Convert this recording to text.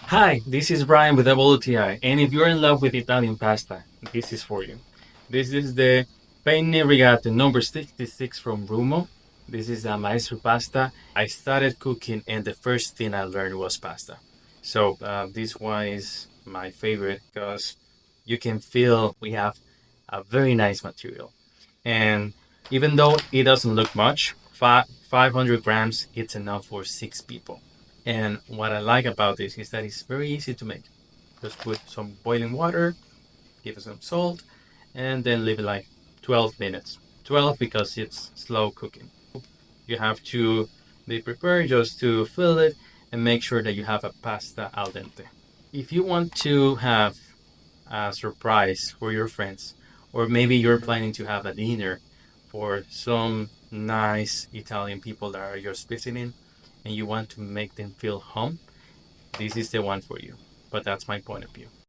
Hi, this is Brian with WTI, and if you're in love with Italian pasta, this is for you. This is the Penne Rigate number 66 from Rummo. This is a maestro pasta. I started cooking, and the first thing I learned was pasta. So this one is my favorite because you can feel we have a very nice material. And even though it doesn't look much, 500 grams, it's enough for 6 people. And what I like about this is that it's very easy to make. Just put some boiling water, give it some salt, and then leave it like 12 minutes. 12 because it's slow cooking. You have to be prepared just to fill it and make sure that you have a pasta al dente. If you want to have a surprise for your friends, or maybe you're planning to have a dinner for some nice Italian people that are just visiting and you want to make them feel home, this is the one for you. But that's my point of view.